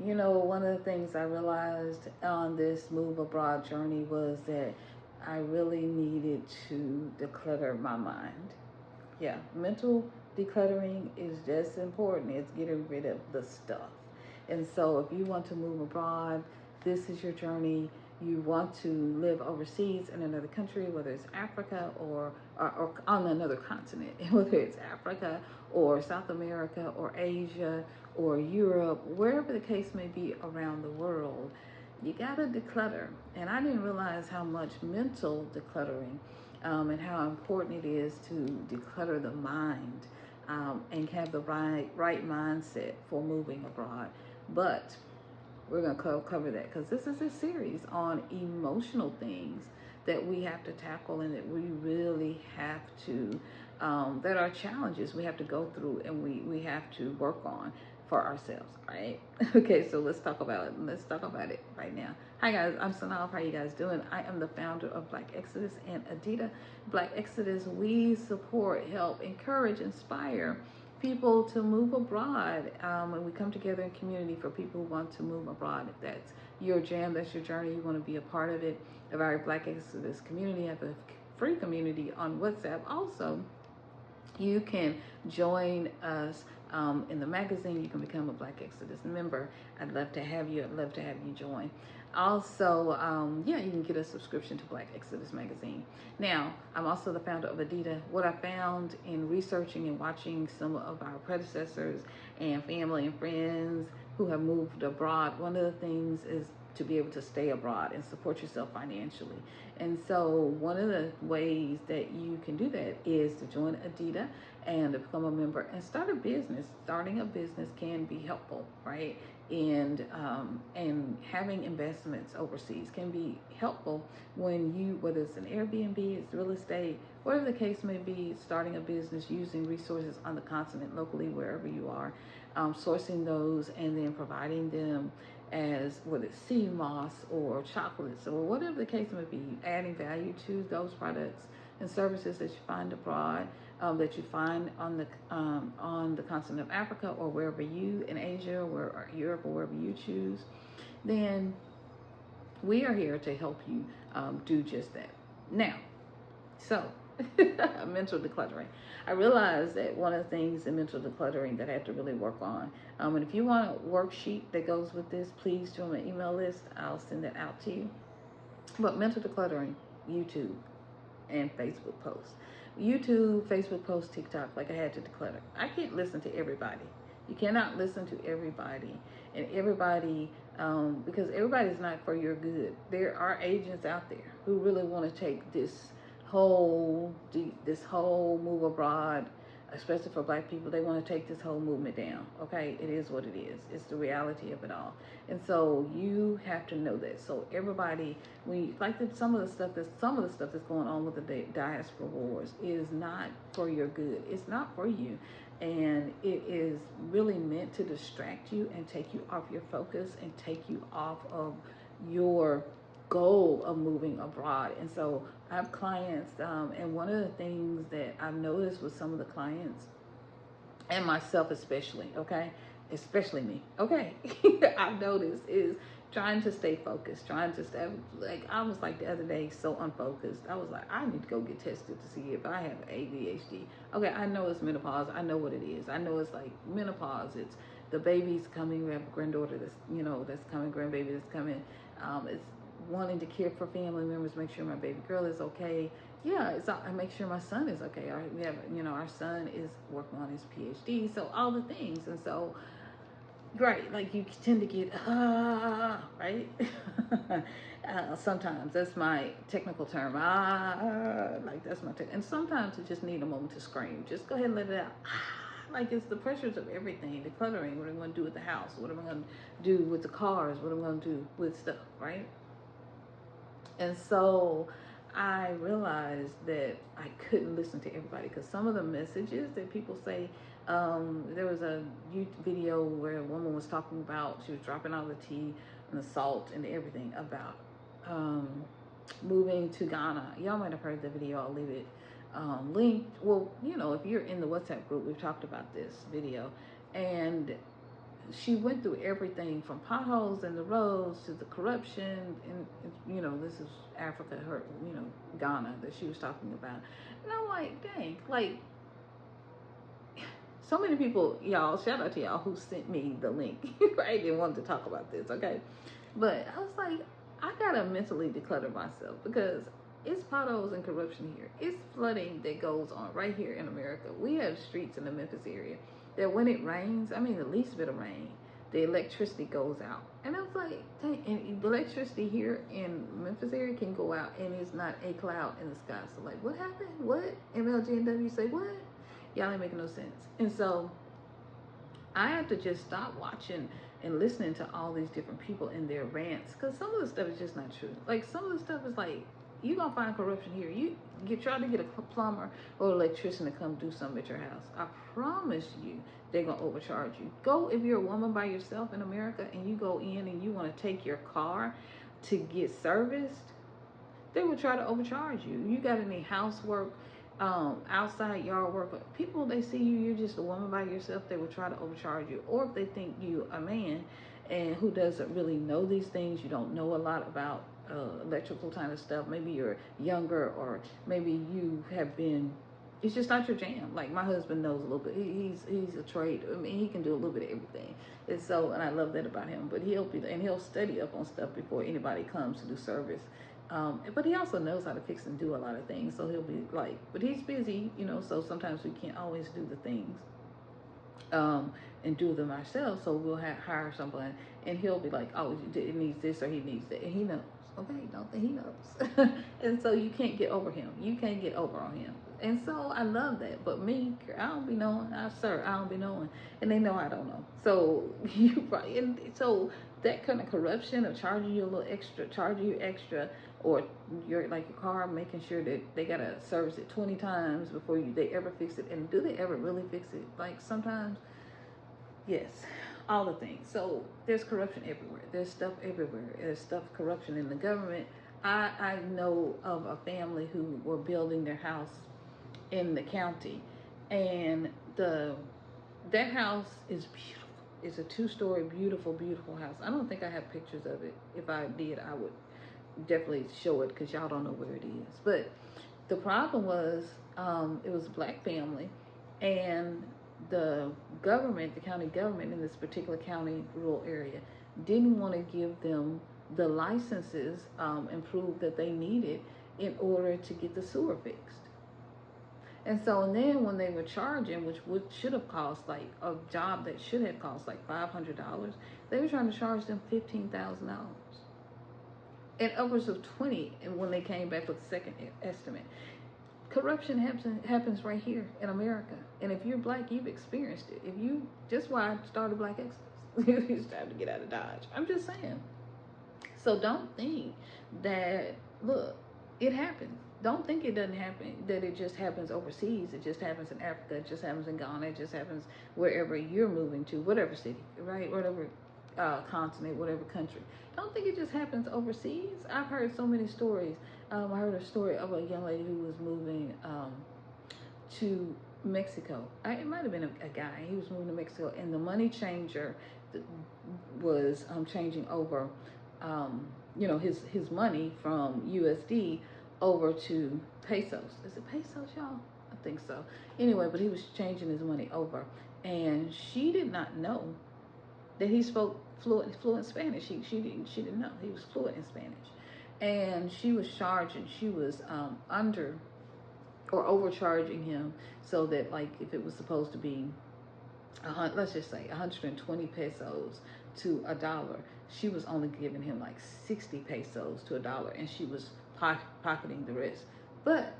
You know, one of the things I realized on this move abroad journey was that I really needed to declutter my mind. Yeah, mental decluttering is just important. It's getting rid of the stuff. And so if you want to move abroad, this is your journey. You want to live overseas in another country, whether it's Africa or on another continent, whether it's Africa or South America or Asia or Europe, wherever the case may be around the world, you gotta declutter. And I didn't realize how much mental decluttering and how important it is to declutter the mind and have the right mindset for moving abroad. But we're going to cover that because this is a series on emotional things that we have to tackle and that we really have to, that are challenges we have to go through and we have to work on for ourselves, right? Okay, so let's talk about it. Let's talk about it right now. Hi guys, I'm Synolve. How you guys doing? I am the founder of BlackXodus and ADITA. BlackXodus, we support, help, encourage, inspire people to move abroad, and we come together in community for people who want to move abroad. If that's your jam, that's your journey, you want to be a part of it, of our BlackXodus community. I have a free community on WhatsApp. Also, you can join us in the magazine. You can become a BlackXodus member. I'd love to have you. I'd love to have you join. Also, yeah, you can get a subscription to BlackXodus magazine. Now, I'm also the founder of ADITA. What I found in researching and watching some of our predecessors and family and friends who have moved abroad, one of the things is to be able to stay abroad and support yourself financially. And so one of the ways that you can do that is to join ADITA and to become a member and start a business. Starting a business can be helpful, right? And having investments overseas can be helpful when you, whether it's an Airbnb, it's real estate, whatever the case may be, starting a business using resources on the continent, locally, wherever you are, sourcing those and then providing them as whether it's sea moss or chocolates or whatever the case may be, adding value to those products and services that you find abroad, that you find on the continent of Africa or wherever you in Asia or Europe or wherever you choose, then we are here to help you do just that. Now, so mental decluttering. I realized that one of the things in mental decluttering that I have to really work on, and if you want a worksheet that goes with this, please join my email list. I'll send that out to you. But mental decluttering, YouTube and Facebook posts. YouTube, Facebook posts, TikTok, like I had to declutter. I can't listen to everybody. You cannot listen to everybody and everybody because everybody's not for your good. There are agents out there who really want to take this whole move abroad, especially for Black people. They want to take this whole movement down. Okay, it is what it is. It's the reality of it all, and so you have to know that. So everybody, some of the stuff that's going on with the diaspora wars is not for your good. It's not for you, and it is really meant to distract you and take you off your focus and take you off of your goal of moving abroad. And so I have clients, and one of the things that I've noticed with some of the clients and myself especially, okay, especially me, okay, I've noticed is trying to stay focused, trying to stay, like I was like the other day so unfocused. I was like, I need to go get tested to see if I have ADHD. Okay, I know it's menopause. I know what it is. I know it's like menopause. It's the baby's coming. We have a granddaughter that's coming, grandbaby that's coming. It's wanting to care for family members, make sure my baby girl is okay. Yeah, I make sure my son is okay. We have, our son is working on his PhD, so all the things. And so, right, like you tend to get, right? Sometimes that's my technical term. Like that's my and sometimes you just need a moment to scream. Just go ahead and let it out. Like it's the pressures of everything, decluttering. What am I going to do with the house? What am I going to do with the cars? What am I going to do with stuff, right? And so I realized that I couldn't listen to everybody because some of the messages that people say, there was a YouTube video where a woman was talking about, she was dropping all the tea and the salt and everything about moving to Ghana. Y'all might have heard the video. I'll leave it linked. Well, if you're in the WhatsApp group, we've talked about this video. And she went through everything from potholes in the roads to the corruption, and you know, this is Africa, her, you know, Ghana that she was talking about. And I'm like, dang, like, so many people, y'all, shout out to y'all who sent me the link. I didn't want to talk about this, okay? But I was like, I gotta mentally declutter myself because it's potholes and corruption here. It's flooding that goes on right here in America. We have streets in the Memphis area that when it rains, I mean the least bit of rain, the electricity goes out. And I was like, dang, and the electricity here in Memphis area can go out and it's not a cloud in the sky. So like, what happened? What? MLGNW say what? Y'all ain't making no sense. And so I have to just stop watching and listening to all these different people and their rants, because some of the stuff is just not true. Like, some of the stuff is like, you're gonna find corruption here. You try to get a plumber or electrician to come do something at your house, I promise you they're gonna overcharge you. Go, if you're a woman by yourself in America and you go in and you want to take your car to get serviced, they will try to overcharge you. You got any housework, outside yard work, people, they see you, you're just a woman by yourself, they will try to overcharge you. Or if they think you a man and who doesn't really know these things, you don't know a lot about electrical kind of stuff, maybe you're younger, or maybe you have been, it's just not your jam. Like, my husband knows a little bit. He's a trade. I mean, he can do a little bit of everything. And so, and I love that about him. But he'll study up on stuff before anybody comes to do service. But he also knows how to fix and do a lot of things. So he'll be like, but he's busy, you know. So sometimes we can't always do the things and do them ourselves. So we'll hire someone, and he'll be like, oh, it needs this or he needs that, and he knows. Okay, don't think he knows. And so you can't get over him. You can't get over on him. And so I love that. But me, I don't be knowing. I don't be knowing. And they know I don't know. So you probably, and so that kind of corruption of charging you a little extra, or your car, making sure that they gotta service it 20 times before they ever fix it. And do they ever really fix it? Like, sometimes, yes, all the things. So there's corruption everywhere. There's stuff everywhere. There's stuff, corruption in the government. I know of a family who were building their house in the county, and that house is beautiful. It's a 2-story, beautiful, beautiful house. I don't think I have pictures of it. If I did, I would definitely show it, because y'all don't know where it is. But the problem was, it was a black family, and the county government in this particular county rural area didn't want to give them the licenses and prove that they needed in order to get the sewer fixed. And so, and then when they were charging, which should have cost, like, a job that should have cost like $500, they were trying to charge them $15,000 and upwards of 20. And when they came back with the second estimate, corruption happens right here in America. And if you're black, you've experienced it. If you, just why I started BlackXodus. It's time to get out of Dodge. I'm just saying. So don't think that, look, it happens. Don't think it doesn't happen, that it just happens overseas. It just happens in Africa. It just happens in Ghana. It just happens wherever you're moving to, whatever city, right? Whatever continent, whatever country. Don't think it just happens overseas. I've heard so many stories. I heard a story of a young lady who was moving to Mexico. It might have been a guy. He was moving to Mexico, and the money changer was changing over, his money from USD over to pesos. Is it pesos, y'all? I think so. Anyway, but he was changing his money over, and she did not know that he spoke fluent Spanish. She didn't know he was fluent in Spanish, and she was charging. She was under or overcharging him, so that, like, if it was supposed to be let's just say 120 pesos to $1, she was only giving him like 60 pesos to $1, and she was pocketing the rest. But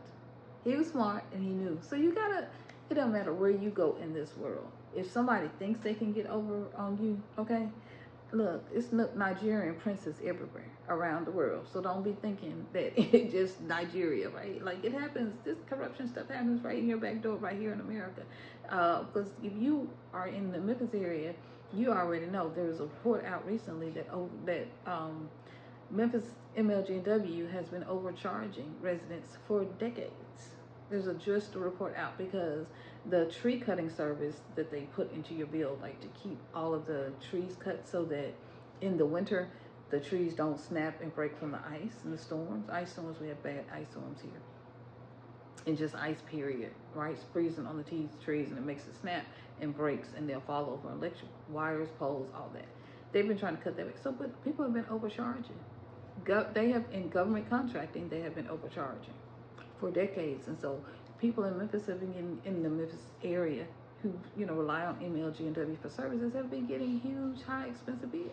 he was smart and he knew. So it don't matter where you go in this world. If somebody thinks they can get over on you, okay, look, it's Nigerian princes everywhere around the world. So don't be thinking that it's just Nigeria, right? Like, it happens, this corruption stuff happens right in your back door, right here in America. Because if you are in the Memphis area, you already know there was a report out recently that Memphis MLGW has been overcharging residents for decades. There's just a report out because the tree cutting service that they put into your bill, like to keep all of the trees cut so that in the winter the trees don't snap and break from the ice and the storms. Ice storms, we have bad ice storms here. And just ice, period, right? It's freezing on the trees and it makes it snap and breaks and they'll fall over electric wires, poles, all that. They've been trying to cut that back. So, but people have been overcharging. They have, in government contracting, they have been overcharging for decades. And so people in Memphis have been getting, in the Memphis area, who, you know, rely on MLG and W for services, have been getting huge, high, expensive bills.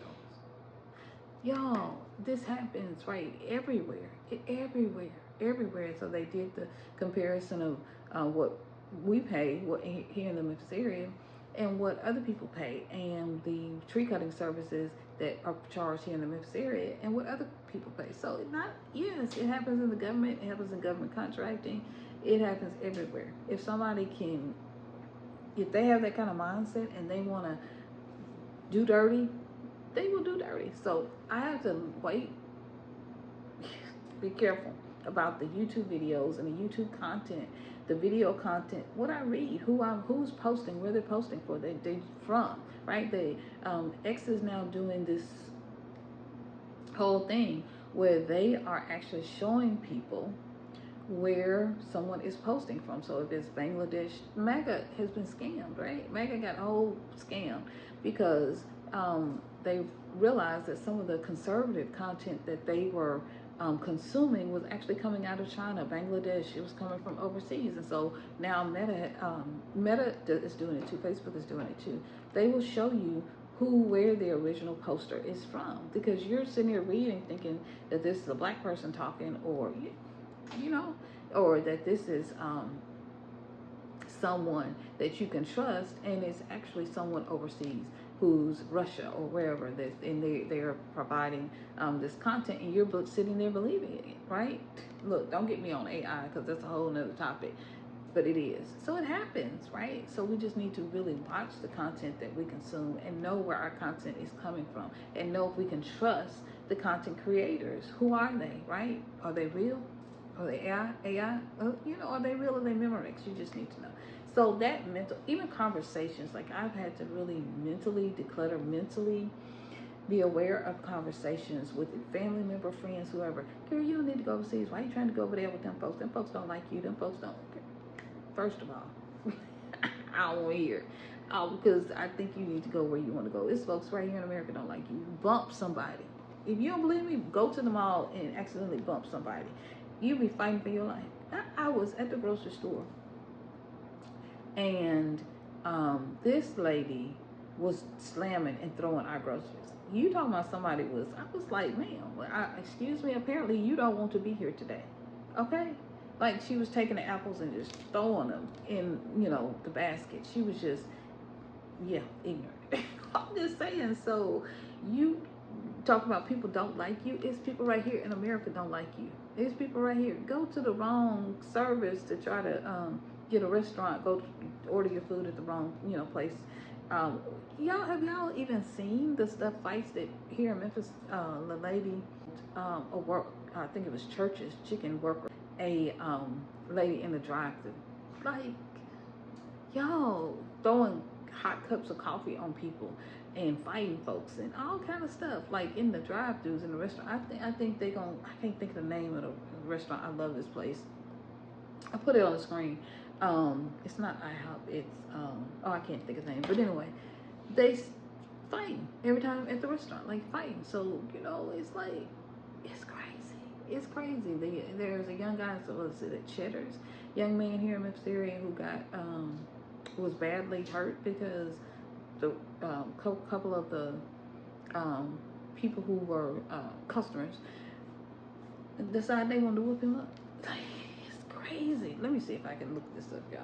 Y'all, this happens right everywhere, everywhere. So they did the comparison of what we pay, what here in the Memphis area, and what other people pay, and the tree cutting services that are charged here in the Memphis area, and what other people pay. So yes, it happens in the government, it happens in government contracting, it happens everywhere. If somebody can, if they have that kind of mindset and they want to do dirty, they will do dirty. So I have to wait, be careful about the YouTube videos and the YouTube content, the video content, what I read, who's posting, where they're posting for, they from, right? X is now doing this whole thing where they are actually showing people where someone is posting from. So if it's Bangladesh, MAGA has been scammed, right? MAGA got a whole scam because they realized that some of the conservative content that they were consuming was actually coming out of China, Bangladesh. It was coming from overseas. And so now Meta is doing it too. Facebook is doing it too. They will show you where the original poster is from, because you're sitting here reading thinking that this is a black person talking, or you know, or that this is someone that you can trust, and it's actually someone overseas who's Russia or wherever, and they're providing this content, and you're sitting there believing it, right? Look, don't get me on AI because that's a whole nother topic, but it is. So it happens, right? So we just need to really watch the content that we consume and know where our content is coming from, and know if we can trust the content creators. Who are they, right? Are they real? Are they AI? You know, are they real or are they Memorex? You just need to know. So that mental, even conversations, like I've had to really mentally declutter, mentally be aware of conversations with family member, friends, whoever. Girl, you don't need to go overseas. Why are you trying to go over there with them folks? Them folks don't like you. Them folks don't. First of all, I don't want to hear. Because I think you need to go where you want to go. This folks right here in America don't like you. Bump somebody. If you don't believe me, go to the mall and accidentally bump somebody. You'll be fighting for your life. I was at the grocery store, and this lady was slamming and throwing our groceries. You talking about somebody was, I was like, ma'am, excuse me, apparently you don't want to be here today. Okay? Like, she was taking the apples and just throwing them in, you know, the basket. She was just, yeah, ignorant. I'm just saying. So you talk about people don't like you. It's people right here in America don't like you. It's people right here. Go to the wrong service to try to get a restaurant. Go order your food at the wrong, you know, place. Have y'all even seen the stuff fights that here in Memphis? The lady, I think it was Church's chicken worker, a lady in the drive-thru, like, y'all throwing hot cups of coffee on people and fighting folks and all kind of stuff, like in the drive-thrus in the restaurant. I think they I can't think of the name of the restaurant. I love this place. I put it on the screen. It's not IHOP. It's I can't think of the name. But anyway, they fighting every time at the restaurant, like fighting. So you know, it's like, it's crazy. It's crazy. There's a young guy, so was it at Cheddar's, young man here in Memphis area who got was badly hurt because the couple of the people who were customers decided they wanted to whoop him up. Like, it's crazy. Let me see if I can look this up, y'all.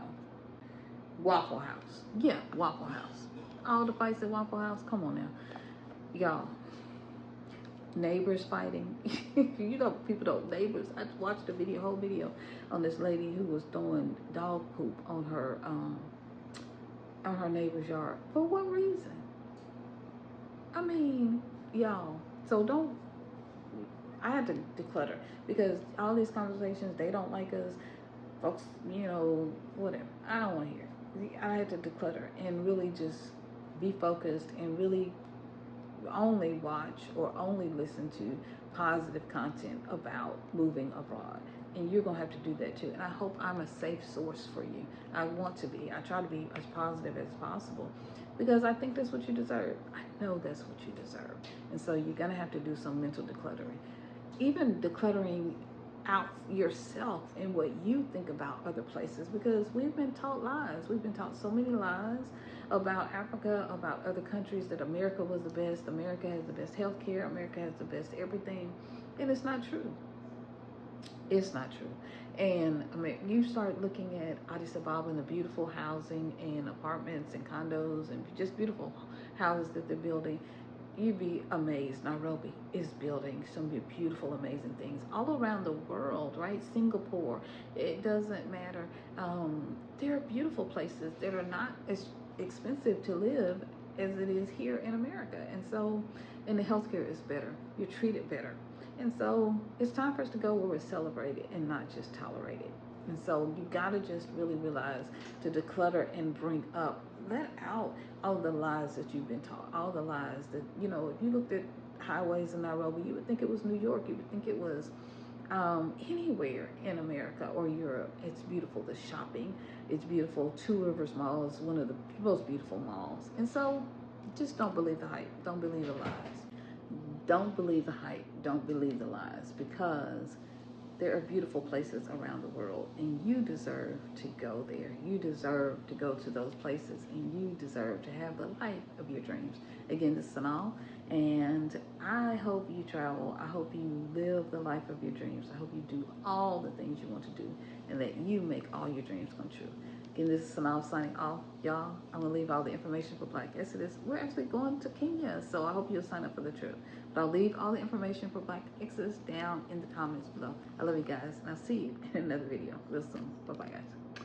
Waffle House. Yeah, Waffle House. All the fights at Waffle House. Come on now. Y'all. Neighbors fighting. You know, people don't, neighbors. I watched a whole video on this lady who was throwing dog poop on her neighbor's yard. For what reason? I mean, y'all. So don't, I had to declutter because all these conversations, they don't like us. Folks, you know, whatever. I don't want to hear it. I had to declutter and really just be focused and really only watch or only listen to positive content about moving abroad. And you're going to have to do that too. And I hope I'm a safe source for you. I want to be. I try to be as positive as possible because I think that's what you deserve. I know that's what you deserve. And so you're going to have to do some mental decluttering. Even decluttering out yourself and what you think about other places, because we've been taught lies. We've been taught so many lies about Africa, about other countries, that America was the best, America has the best healthcare, America has the best everything, and it's not true. It's not true. And I mean, you start looking at Addis Ababa and the beautiful housing and apartments and condos and just beautiful houses that they're building. You'd be amazed. Nairobi is building some beautiful, amazing things all around the world, right? Singapore, it doesn't matter. There are beautiful places that are not as expensive to live as it is here in America. And so, and the healthcare is better. You're treated better. And so it's time for us to go where we're celebrated and not just tolerated. And so you gotta just really realize to declutter and bring up, let out all the lies that you've been taught, all the lies that, you know, if you looked at highways in Nairobi, you would think it was New York, you would think it was anywhere in America or Europe. It's beautiful. The shopping, it's beautiful. Two Rivers Mall is one of the most beautiful malls. And so just don't believe the hype. Don't believe the lies. Don't believe the hype. Don't believe the lies, because there are beautiful places around the world and you deserve to go there. You deserve to go to those places and you deserve to have the life of your dreams. Again, this is Synolve, and I hope you travel. I hope you live the life of your dreams. I hope you do all the things you want to do and that you make all your dreams come true. Again, this is Synolve signing off. Y'all, I'm going to leave all the information for BlackXodus. We're actually going to Kenya, so I hope you'll sign up for the trip. But I'll leave all the information for BlackXodus down in the comments below. I love you guys, and I'll see you in another video real soon. Bye-bye, guys.